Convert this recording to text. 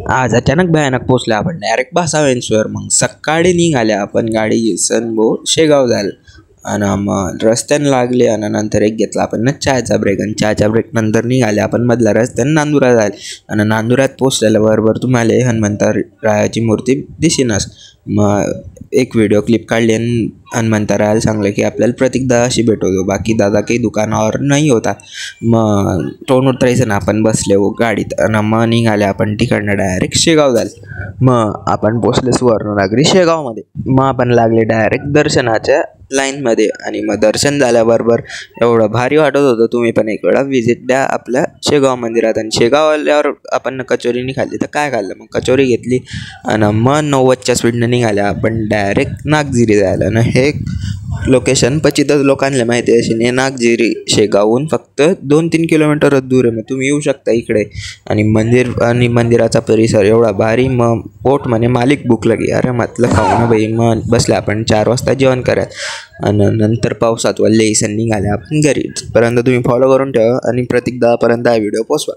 आज अचानक भयानक पोचले आपण डायरेक्ट भासावेंसवर. मग सकाळी निघाले आपण गाडी घेसन शेगाव झालं आणि मग रस्त्याने लागले आणि नंतर एक घेतला आपण चहाचा ब्रेक आणि चहाच्या ब्रेक नंतर निघाले आपण मधल्या रस्त्याने नांदुरा झाले आणि नांदुऱ्यात पोचलेल्या बरोबर तुम्हाला हनुमंतरायाची मूर्ती दिसेनच. मग एक व्हिडिओ क्लिप काढली आणि हनुमंतरायाला सांगलं की आपल्याला प्रतीकदादाशी भेटवतो, बाकी दादा काही दुकानावर नाही होता. मग टोन उतरायचं ना आपण बसले गाडीत आणि मग निघाले आपण तिकडनं डायरेक्ट शेगाव झालं. मग आपण पोचले सुवर्णनगरी शेगावमध्ये. मग आपण लागले डायरेक्ट दर्शनाच्या लाईनमध्ये आणि मग दर्शन झाल्याबरोबर एवढं भारी वाटत होतं. तुम्ही पण एक वेळा व्हिजिट द्या आपल्या शेगाव मंदिरात. आणि शेगाव आल्यावर आपण कचोरी नाही खाल्ली तर काय खाल्लं, मग कचोरी घेतली आणि मग 90च्या स्पीडने निघाल्या आपण डायरेक्ट नागझिरी जायला. आणि हे लोकेशन क्वचितच लोकांना माहिती आहे अशी नागझिरी शेगावहून फक्त 2-3 किलोमीटरच दूर आहे. मग तुम्ही येऊ शकता इकडे. आणि मंदिराचा परिसर एवढा भारी. मग पोट म्हणे मालिक भूक लगी, अरे म्हटलं खाऊ ना बाई. मग बसले आपण 4 वाजता जेवण करायला आणि नंतर पावसात वल्ले इसण निघाले आपण घरी. पर्यंत तुम्ही फॉलो करून ठेवा आणि प्रतीकदादापर्यंत हा व्हिडिओ पोचवा.